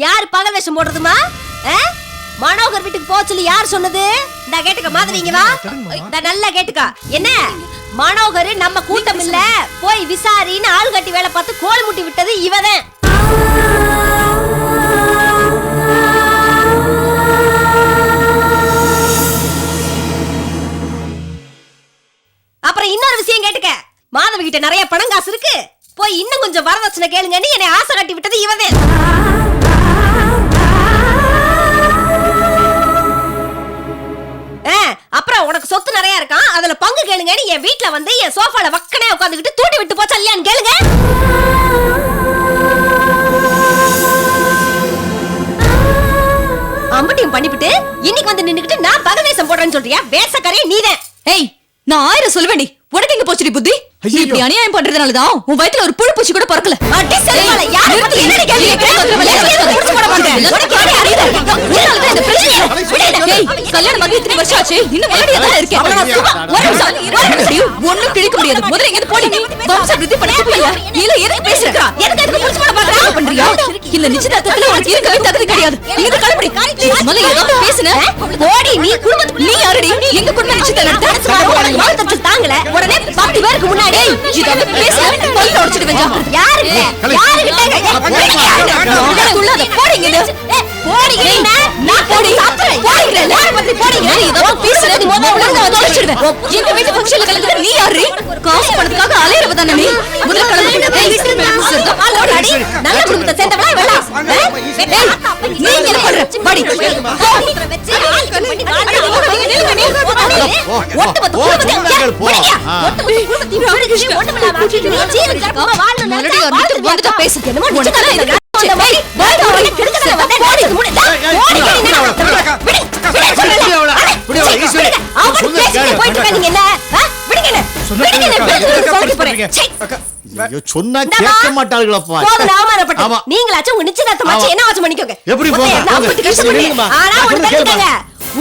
யாரு பகல் வேஷம் போடுறதுமா? மனோகர் வீட்டுக்கு போக சொல்லி யார் சொன்னது? நான் கேட்டுக்க மாதவிங்க வா, நல்லா கேட்டுக்க. என்ன மனோகர் நம்ம கூட்டம் இல்ல, போய் விசாரின்னு ஆள் கட்டி வேலை பார்த்து கோல் முட்டி விட்டது இவதான். அப்புறம் இன்னொரு விஷயம் கேட்டுக்க, மாதவி கிட்ட நிறைய பணம் காசு இருக்கு, போய் இன்னும் கொஞ்சம் வரதட்சணை கேளுங்கன்னு என்னை ஆசை கட்டி விட்டது இவதான். அப்புறம் உனக்கு சொத்து நிறைய இருக்கான், அதுல பங்கு கேளுங்கன்னு என் வீட்டுல வந்து என் சோஃபால வக்கனே உட்காந்துக்கிட்டு தூண்டி விட்டு போச்சா இல்லையான்னு கேளுங்க. அம்பட்டியும் பண்ணிவிட்டு இன்னைக்கு வந்து நின்னுக்கிட்டு நான் பகவேசம் போடுறேன்னு சொல்றியா? வேசக்காரே நீதான். ஏய், நான் 1000 சொல்வேண்டி, உனக்கு எங்க போச்சுடி புத்தி? இப்படி அநியாயம் பண்றதுனாலதான் உன் வயித்துல ஒரு புழு பூச்சி கூட பிறக்கல. அடி செல்வால யாரை பத்தி என்னடி கேள்வி கேக்குற? புடிச்சு போட மாட்டேன். உனக்கு என்ன அறிவு? உன்னால தான் இந்த பிரச்சனை. ஏய், கல்யாணம் ஆகி இத்தனை வருஷம் ஆச்சு, இன்னும் முன்னாடியே தான் இருக்கேன். ஒண்ணும் கிழிக்க முடியாது. முதல்ல எங்க போடி நீ? வம்ச விருத்தி பண்ணிட்டு போறியா? இல்ல எதுக்கு பேசுறா? எதுக்கு புடிச்சு போட பாக்குறா? பண்றியா? இல்ல நிச்சயதார்த்தத்துல உனக்கு இருக்கவே தகுதி கிடையாது. இங்க கிளம்பி. முதல்ல ஏதாவது பேசுன? போடி நீ குடும்பத்துக்கு. நீ யாரடி? எங்க குடும்ப நிச்சயத்தை நடத்த உனக்கு வாழ்த்து தாங்கல. உடனே 10 பேருக்கு முன்னாடி இத பேச பல்ல உடைச்சிடுவேன். யாரு கிட்ட உள்ளத போடிங்க. போடிங்க நான் போடி சாத்துறேன். போடிங்க யார பத்தி போடிங்க? இத பேசுறது முதல்ல உனக்கு உடைச்சிடுவேன். எங்க வீட்டு ஃபங்க்ஷன்ல கலந்துற நீ யாரு? காசு பணத்துக்காக அலையறவ தானே நீ? முதல்ல கிளம்பி. நல்ல குடும்பத்தை சேர்ந்தவளா வேணா? நீ என்ன பண்ற? படி. சொன்னா கேட்க மாட்டார்களப்பா. நீங்களாச்சும் உங்க நிச்சயதார்த்தமாச்சு என்ன ஆச்சு பண்ணிக்கோங்க. எப்படி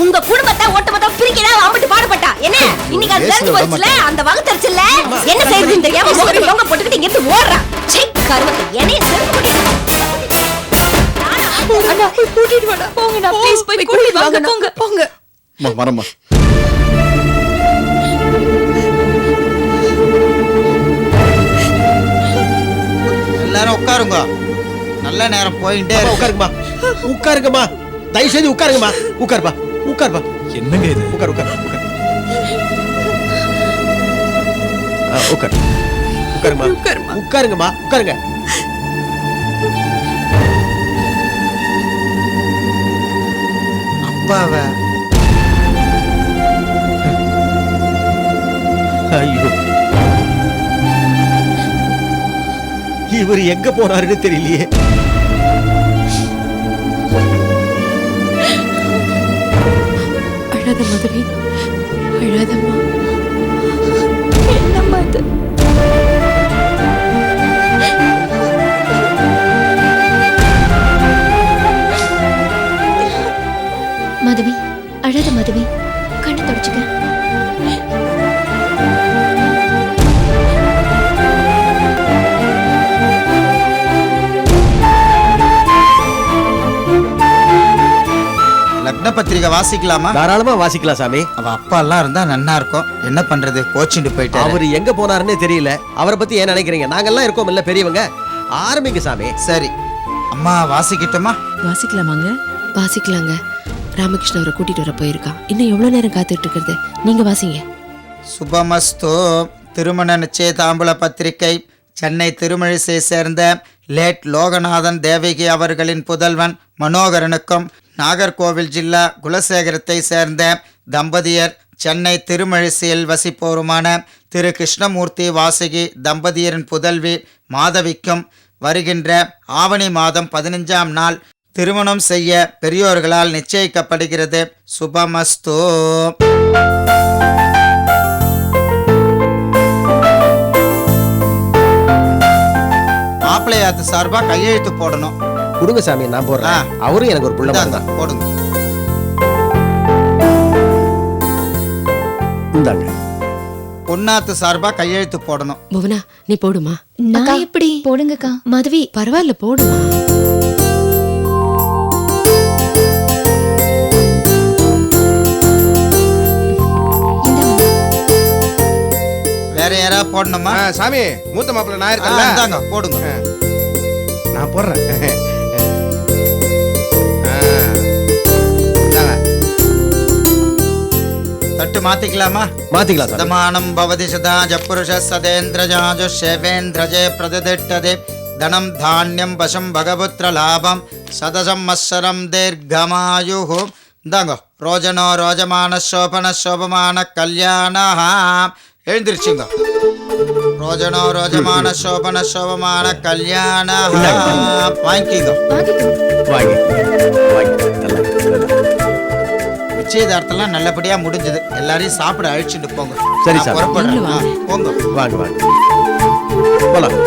உங்க குடும்பத்தை ஒட்டுமொத்த பிரிக்கதான் அம்பிட்டு பாடுபட்டா. என்ன இன்னைக்கு அது தெரிஞ்சு போச்சுல, அந்த வகுத்தறிச்சல என்ன செய்யுதுன்னு தெரியாம முகத்தை தொங்க போட்டுக்கிட்டு இங்க இருந்து ஓடுறா. கருமத்தை என்னைய செருப்பு அண்ணா போய் கூட்டிட்டு வாடா. போங்க நான் ப்ளீஸ் போய் கூட்டிட்டு வாங்க. போங்க போங்க. வரமா. எல்லாரும் உட்காருங்க. நல்ல நேரம் போயிட்டே உட்காருங்கம்மா. உட்காருங்கம்மா, தயவு செய்து உட்காருங்கம்மா. உட்காருப்பா உட்காருப்பா. என்னங்க இது? உட்காரு உட்காரு உட்காரு. உட்காரு உட்காருங்கம்மா. உட்காருங்கம்மா உட்காருங்க. அப்பாவ ஐயோ, இவர் எங்க போனாருன்னு தெரியலையே. அழாத மதுரை, அழாதம்மா. என்னம்மா இது? மதுவி, அழாத மதுவி, கண்ணை தொடச்சுக்க. லக்ன பத்திரிகை வாசிக்கலாமா? தாராளமா வாசிக்கலாம் சாமி. அவ அப்பா எல்லாம் இருந்தா நன்னா இருக்கும். என்ன பண்றது, கோச்சிட்டு போயிட்டாரு. அவரு எங்க போனாருன்னு தெரியல. அவரை பத்தி ஏன் நினைக்கிறீங்க? நாங்கெல்லாம் இருக்கோம் இல்ல பெரியவங்க. ஆரம்பிங்க சாமி. சரி அம்மா வாசிக்கட்டுமா? வாசிக்கலாமாங்க? வாசிக்கலாங்க. ராமகிருஷ்ண அவரை கூட்டிட்டு வர போயிருக்கா. இன்னும் எவ்வளவு நேரம் காத்துட்டு இருக்கிறது? நீங்க வாசிங்க. சுபமஸ்து. திருமண நிச்சய தாம்பூல பத்திரிகை. சென்னை திருமழிசை சேர்ந்த லேட் லோகநாதன் தேவகி அவர்களின் புதல்வன் மனோகரனுக்கும் நாகர்கோவில் ஜில்லா குலசேகரத்தை சேர்ந்த தம்பதியர் சென்னை திருமழிசையில் வசிப்போருமான திரு கிருஷ்ணமூர்த்தி வாசுகி தம்பதியரின் புதல்வி மாதவிக்கும் வருகின்ற ஆவணி மாதம் 15ஆம் நாள் திருமணம் செய்ய பெரியோர்களால் நிச்சயிக்கப்படுகிறது. சுபமஸ்து. மாப்பிள்ளையாத்து சார்பா கையெழுத்து போடணும். கொடுங்க சாமி, நான் போடுறேன். அவரும் எனக்கு ஒரு புள்ள இந்தாங்க, தான். போடுங்க. இந்தாங்க. பொண்ணாத்து சார்பா கையெழுத்து போடணும். புவனா நீ போடுமா. நான் எப்படி போடுங்கக்கா. மாதவி பரவாயில்ல போடுமா. வேற யாராவது போடணுமா? சாமி, மூத்த மாப்பிள்ள நான் ஆ, இருக்கேன்ல, இந்தாங்க, போடுங்க. நான் போடுறேன். இந்தாங்க. தட்டு மாத்திக்கலாமா? மாத்திக்கலாம் சாமி. சதமானம் பவதி சதா ஜப்புருஷ சதேந்திரஜாஜு ஷேவேந்திரஜே பிரதிதிஷ்டதே தனம் தானியம் வசம் பகபுத்திர லாபம் சதசம் மத்சரம் தீர்க்கமாயுஹு. இந்தாங்க. ரோஜனோ ரோஜமான சோபன சோபமான கல்யாண. எழுந்திருச்சுங்க. ரோஜனோ ரோஜமான சோபன சோபமான கல்யாண. வாங்கிக்கோங்க. வாங்கி நல்லா. நிச்சயதார்த்தம்லாம் நல்லபடியா முடிஞ்சது. எல்லாரையும் சாப்பிட அழிச்சுட்டு போங்க. சரி நான் சார். புறப்படுறேன். வாங்க. போங்க. வாங்க வாங்க போலாம்.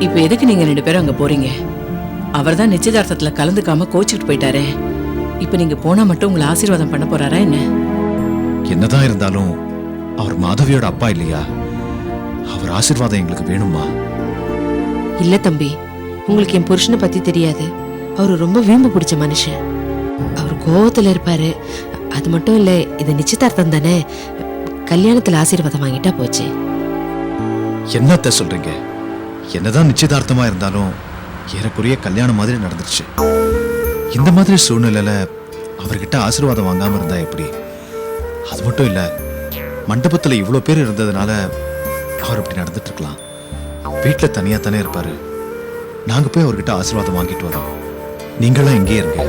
இப்ப எதுக்கு நீங்க 2 பேரும் அங்க போறீங்க? அவர்தான் நிச்சயதார்த்தத்துல கலந்துக்காம கோச்சிட்டு போயிட்டாரே. இப்ப நீங்க போனா மட்டும் உங்களை ஆசீர்வாதம் பண்ண போறாரா என்ன? என்னதான் இருந்தாலும் அவர் மாதவியோட அப்பா இல்லையா? அவர் ஆசீர்வாதம் எங்களுக்கு வேணுமா? இல்ல தம்பி, உங்களுக்கு என் புருஷனை பத்தி தெரியாது. அவரு ரொம்ப வீம்பு பிடிச்ச மனுஷன். அவர் கோவத்துல இருப்பாரு. அது மட்டும் இல்ல, இது நிச்சயதார்த்தம் தானே, கல்யாணத்துல ஆசீர்வாதம் வாங்கிட்டா போச்சு. என்னத்த சொல்றீங்க? என்னதான் நிச்சயதார்த்தமா இருந்தாலும் ஏறக்குறைய கல்யாணம் மாதிரி நடந்துருச்சு. இந்த மாதிரி சூழ்நிலையில அவர்கிட்ட ஆசீர்வாதம் வாங்காம இருந்தா எப்படி? அது மட்டும் இல்ல, மண்டபத்துல இவ்வளவு பேர் இருந்ததுனால அவர் அப்படி நடந்துட்டு இருக்கலாம். வீட்டுல தனியா தானே இருப்பாரு. நாங்க போய் அவர்கிட்ட ஆசீர்வாதம் வாங்கிட்டு வரோம். நீங்களாம் இங்கே இருங்க.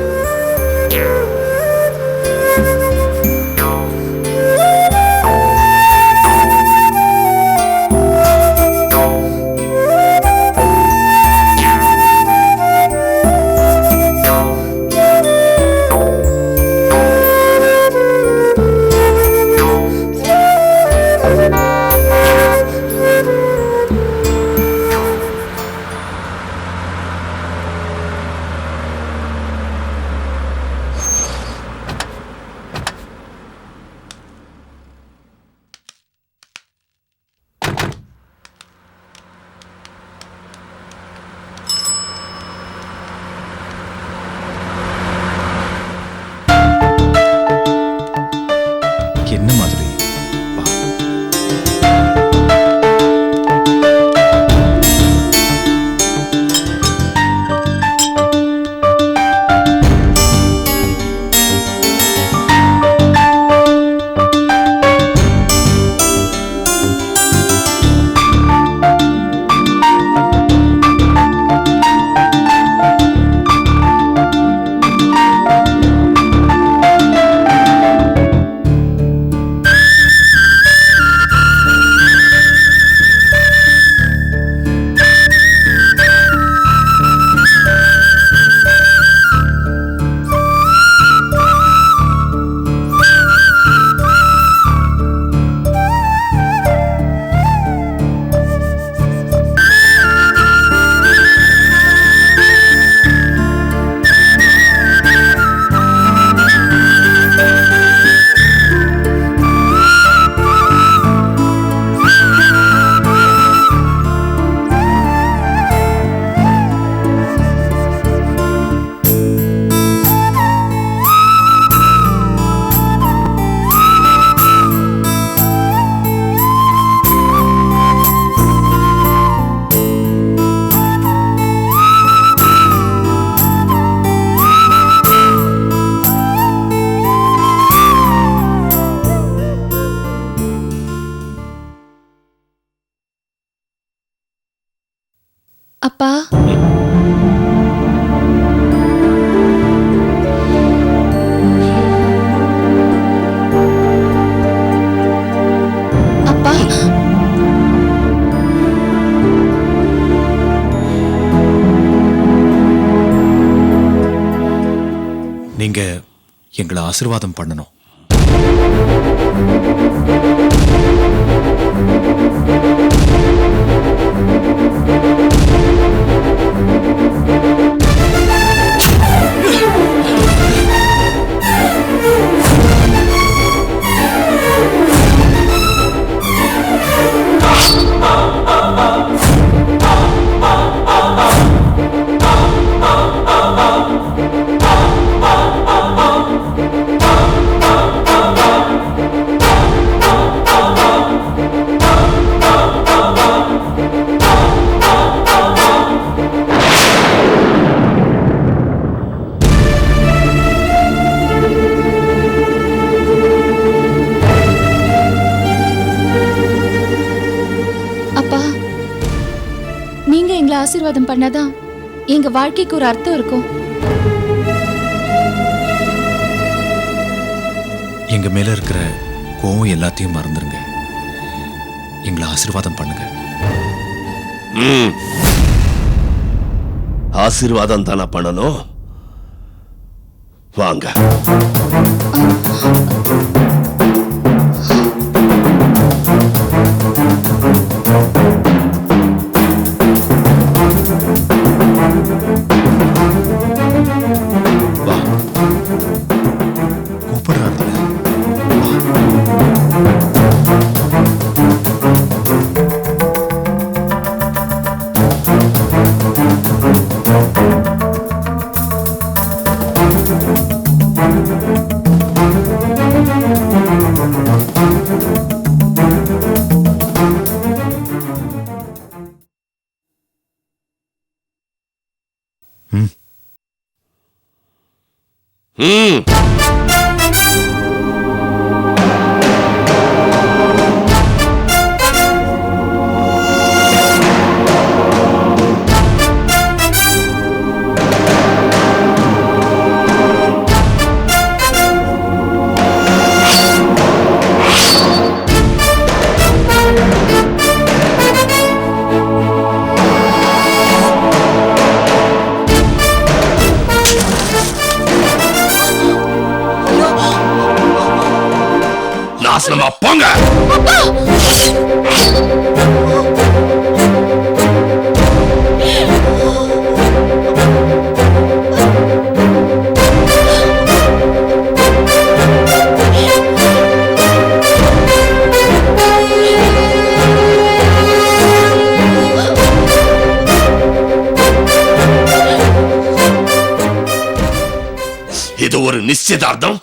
அப்பா அப்பா நீங்க எங்களை ஆசீர்வாதம் பண்ணணும். அப்பா நீங்க எங்களை ஆசீர்வாதம் பண்ணாதான் எங்க வாழ்க்கைக்கு ஒரு அர்த்தம் இருக்கும். எங்க மேல இருக்கிற கோவம் எல்லாத்தையும் மறந்துருங்க. எங்களை ஆசீர்வாதம் பண்ணுங்க. ஆசீர்வாதம் தானே பண்ணணும். வாங்க. வா, கூப்பிடுறாங்க. நாசனமா போங்க. இது ஒரு நிச்சயதார்த்தம்.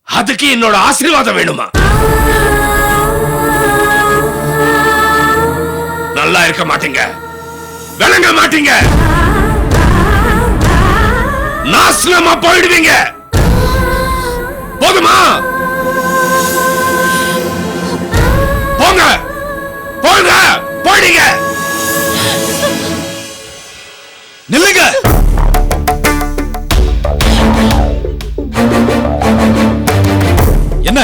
அதுக்கு என்னோட ஆசீர்வாதம் வேணுமா? நல்லா இருக்க மாட்டீங்க, விளங்க மாட்டீங்க, நாசனமா போயிடுவீங்க. போதுமா? போங்க போங்க போயிடுங்க. நில்லுங்க. என்ன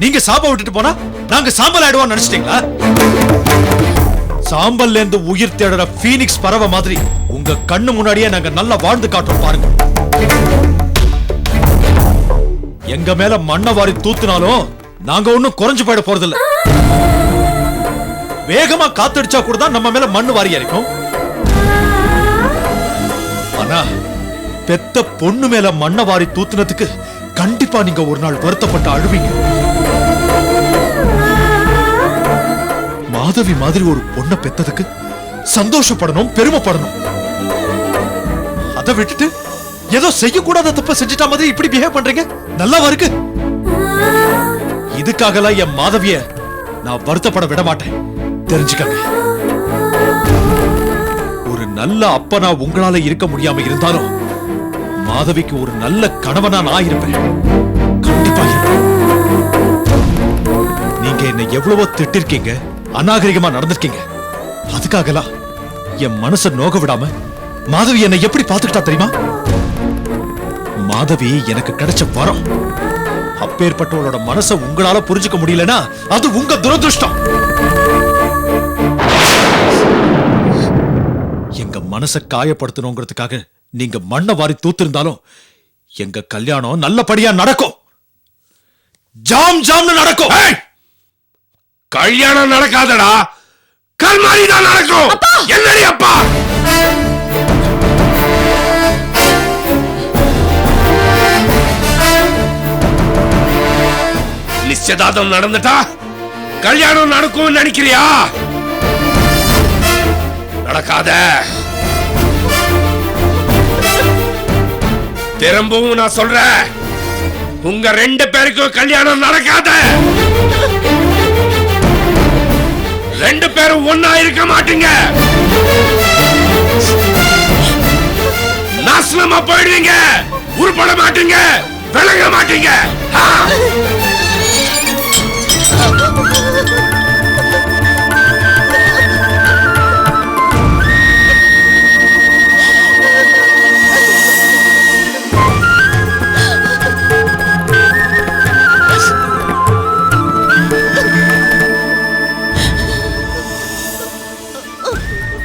நீங்க சாபம் விட்டுட்டு போனா நாங்க சாம்பல் ஆயிடுவோம் நினைச்சிட்டீங்களா? சாம்பல்ல இருந்து உயிர் தேடுற பீனிக்ஸ் பறவை மாதிரி உங்க கண்ணு முன்னாடியே நாங்க நல்லா வாழ்ந்து காட்டுறோம் பாருங்க. எங்க மேல மண்ணை வாரி தூத்துனாலும் நாங்க ஒண்ணும் குறைஞ்சு போயிட போறதில்ல. வேகமா காத்தடிச்சா கூட தான் நம்ம மேல மண்ணு வாரி இறக்கும். ஆனா பெத்த பொண்ணு மேல மண்ணை வாரி தூத்துனதுக்கு கண்டிப்பா நீங்க ஒரு நாள் வருத்தப்பட்டு அழுவீங்க. மாதவி மாதிரி ஒரு பொண்ணை பெத்ததுக்கு சந்தோஷப்படணும், பெருமைப்படணும். அதை விட்டுட்டு ஏதோ செய்யக்கூடாத தப்ப செஞ்சுட்டா மாதிரி இப்படி பிஹேவ் பண்றீங்க. நல்லா இருக்கு. இதுக்காகலாம் என் மாதவிய நான் வருத்தப்பட விட மாட்டேன். தெரிஞ்சுக்கங்க. ஒரு நல்ல அப்பனா உங்களால இருக்க முடியாம இருந்தாலும் மாதவிக்கு ஒரு நல்ல கணவனா நான் இருப்பேன். கண்டிப்பா இருப்பேன். நீங்க என்ன எவ்வளவோ திட்டிருக்கீங்க, அநாகரிகமா நடந்திருக்கீங்க. அதுக்காகலாம் என் மனச நோக விடாம மாதவி என்னை எப்படி பாத்துக்கிட்டா தெரியுமா? மாதவி எனக்கு கிடைச்ச வரம். அப்பேற்பட்டவளோட மனச உங்களால புரிஞ்சுக்க முடியலனா அது உங்க துரதிருஷ்டம். எங்க மனச காயப்படுத்தணுங்கிறதுக்காக நீங்க மண்ணை வாரி தூத்திருந்தாலும் எங்க கல்யாணம் நல்லபடியா நடக்கும். ஜாம் ஜாம்னு நடக்கும். கல்யாணம் நடக்காதடா, கல்மாரி தான் நடக்கும். என்னடி அப்பா? நிச்சயதார்த்தம் நடந்துட்டா கல்யாணம் நடக்கும் நினைக்கிறியா? நடக்காத. திரும்பவும் நான் சொல்றேன், உங்க 2 பேருக்கும் கல்யாணம் நடக்காத. 2 பேரும் ஒன்னா இருக்க மாட்டீங்க. நாசமா போயிடுவீங்க. உருப்பட மாட்டீங்க, விளங்க மாட்டீங்க.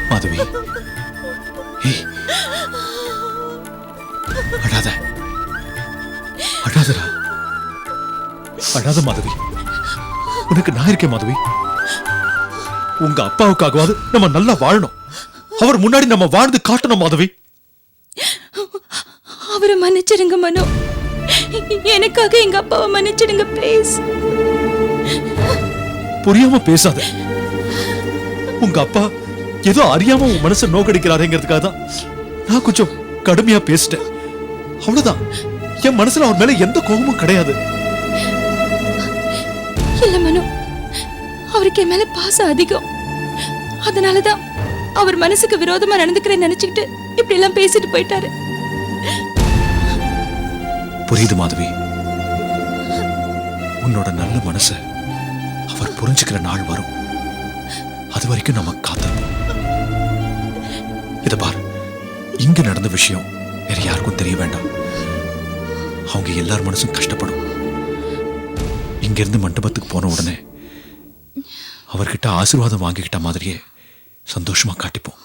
மாதவி, அழாத அழாதடா, அழாத மாதவி. உனக்கு நான் இருக்கேன் மாதவி. உங்க அப்பாவுக்காகவாது நம்ம நல்லா வாழணும். அவர் முன்னாடி நம்ம வாழ்ந்து காட்டணும் மாதவி. அவரை மன்னிச்சிடுங்க மனோ. எனக்காக எங்க அப்பாவை மன்னிச்சிடுங்க ப்ளீஸ். புரியாம பேசாத. உங்க அப்பா ஏதோ அறியாம உன் மனசை நோக்கடிக்கிறாருங்கிறதுக்காக தான் நான் கொஞ்சம் கடுமையா பேசிட்டேன். அவ்வளவுதான். என் மனசுல அவர் மேல எந்த கோபமும் கிடையாது. இல்ல மனோ, அவருக்கு என் மேல பாசம் அதிகம். அதனாலதான் அவர் மனசுக்கு விரோதமா நடந்துக்கிறேன்னு நினைச்சுக்கிட்டு இப்படி எல்லாம் பேசிட்டு போயிட்டாரு. புரியுது மாதவி. உன்னோட நல்ல மனச அவர் புரிஞ்சுக்கிற நாள் வரும். அது வரைக்கும் நம்ம காத்திருப்போம். இத பார், இங்க நடந்த விஷயம் வேற யாருக்கும் தெரிய வேண்டாம். அவங்க எல்லார் மனசும் கஷ்டப்படும். இங்க இருந்து மண்டபத்துக்கு போன உடனே அவர்கிட்ட ஆசீர்வாதம் வாங்கிக்கிட்ட மாதிரியே சந்தோஷமா காட்டிப்போம்.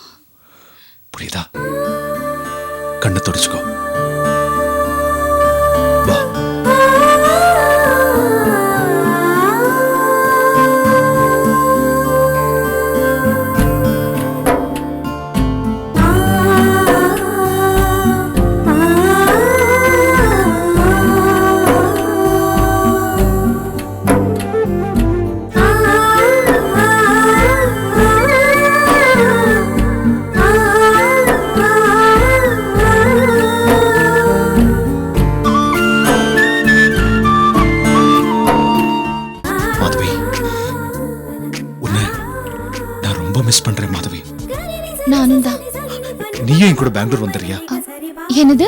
புரியுதா? கண்ணை தொடச்சுக்கோ. வா. மிஸ் பண்றேன் மாதவி. நானும் தான். நீயே என் கூட பெங்களூர் வந்துறியா? என்னது?